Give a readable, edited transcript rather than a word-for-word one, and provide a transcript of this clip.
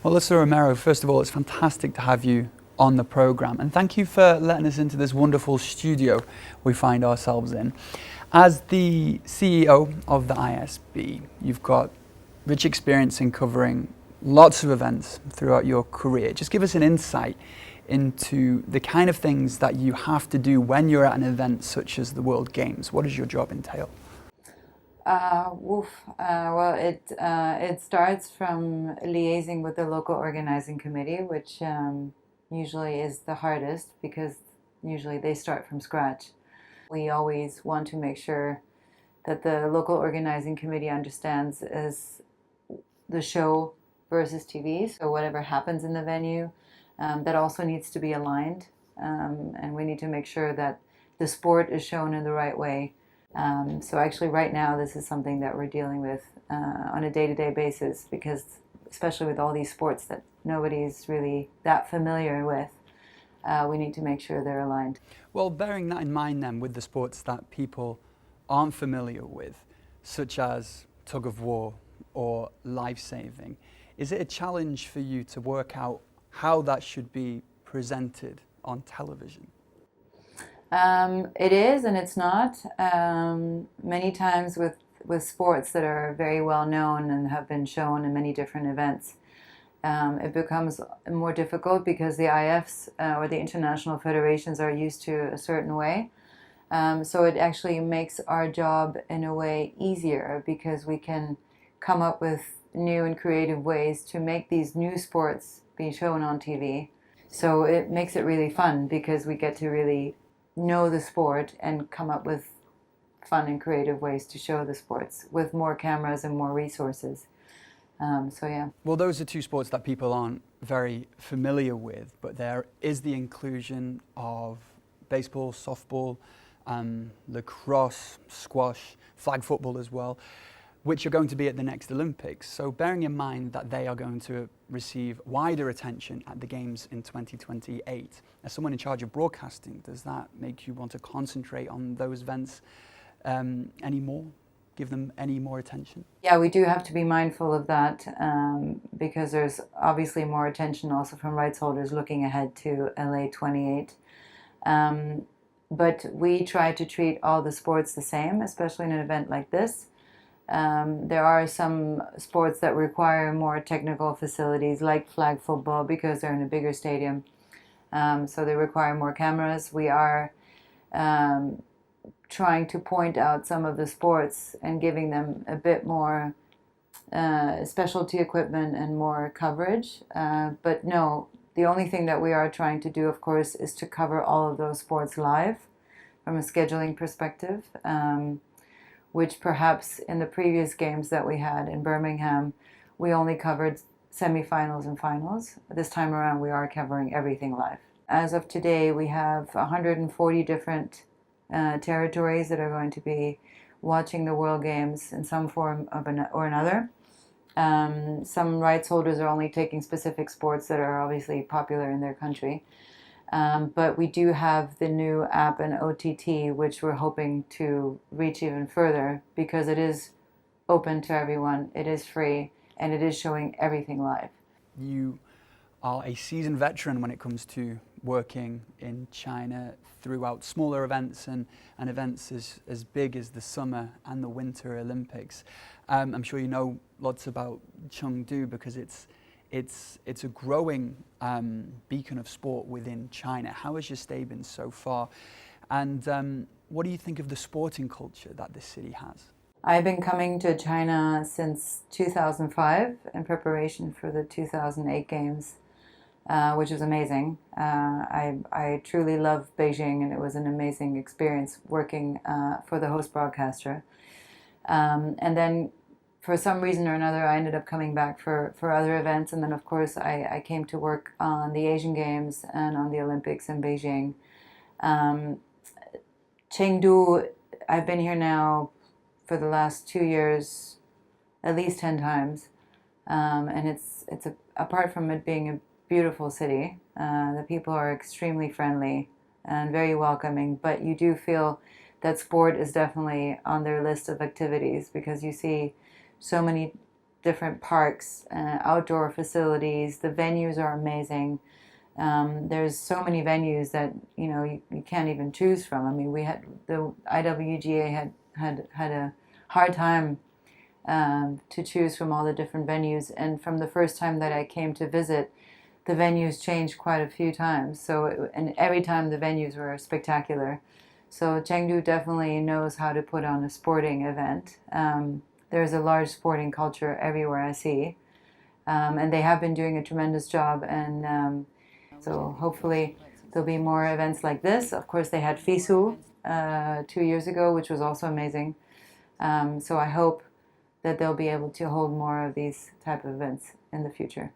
Well, Ursula Romero, first of all, it's fantastic to have you on the program, and thank you for letting us into this wonderful studio we find ourselves in. As the CEO of the ISB, you've got rich experience in covering lots of events throughout your career. Just give us an insight into the kind of things that you have to do when you're at an event such as the World Games. What does your job entail? Well, it starts from liaising with the local organizing committee, which usually is the hardest because usually they start from scratch. We always want to make sure that the local organizing committee understands is the show versus TV. So whatever happens in the venue, that also needs to be aligned, and we need to make sure that the sport is shown in the right way. So actually right now this is something that we're dealing with on a day-to-day basis, because especially with all these sports that nobody's really that familiar with, we need to make sure they're aligned. Well, bearing that in mind then, with the sports that people aren't familiar with, such as tug of war or life saving, is it a challenge for you to work out how that should be presented on television? It is and it's not. Many times with sports that are very well known and have been shown in many different events, it becomes more difficult because the IFs or the international federations are used to a certain way. So it actually makes our job in a way easier, because we can come up with new and creative ways to make these new sports be shown on TV. So it makes it really fun because we get to really know the sport and come up with fun and creative ways to show the sports with more cameras and more resources. So yeah. Well, those are two sports that people aren't very familiar with, but there is the inclusion of baseball, softball, lacrosse, squash, flag football as well, which are going to be at the next Olympics. So bearing in mind that they are going to receive wider attention at the Games in 2028, as someone in charge of broadcasting, does that make you want to concentrate on those events any more? Give them any more attention? Yeah, we do have to be mindful of that, because there's obviously more attention also from rights holders looking ahead to LA 28. But we try to treat all the sports the same, especially in an event like this. There are some sports that require more technical facilities, like flag football, because they're in a bigger stadium. So they require more cameras. We are trying to point out some of the sports and giving them a bit more specialty equipment and more coverage. But no, the only thing that we are trying to do, of course, is to cover all of those sports live from a scheduling perspective. Which perhaps in the previous games that we had in Birmingham, we only covered semifinals and finals. This time around, we are covering everything live. As of today, we have 140 different territories that are going to be watching the World Games in some form or another. Some rights holders are only taking specific sports that are obviously popular in their country. But we do have the new app and OTT, which we're hoping to reach even further, because it is open to everyone, it is free, and it is showing everything live. You are a seasoned veteran when it comes to working in China throughout smaller events and events as big as the Summer and the Winter Olympics. I'm sure you know lots about Chengdu, because it's a growing beacon of sport within China. How has your stay been so far? And what do you think of the sporting culture that this city has? I've been coming to China since 2005 in preparation for the 2008 Games, which was amazing. I truly love Beijing, and it was an amazing experience working for the host broadcaster. And then for some reason or another, I ended up coming back for other events. And then, of course, I came to work on the Asian Games and on the Olympics in Beijing. Chengdu, I've been here now for the last 2 years, at least 10 times. And it's apart from it being a beautiful city, the people are extremely friendly and very welcoming. But you do feel that sport is definitely on their list of activities, because you see so many different parks, outdoor facilities. The venues are amazing. There's so many venues that you can't even choose from. I mean, we had the IWGA had a hard time to choose from all the different venues, and from the first time that I came to visit, the venues changed quite a few times. So and every time the venues were spectacular. So Chengdu definitely knows how to put on a sporting event. There's a large sporting culture everywhere I see, and they have been doing a tremendous job. And so hopefully there'll be more events like this. Of course, they had FISU 2 years ago, which was also amazing. So I hope that they'll be able to hold more of these type of events in the future.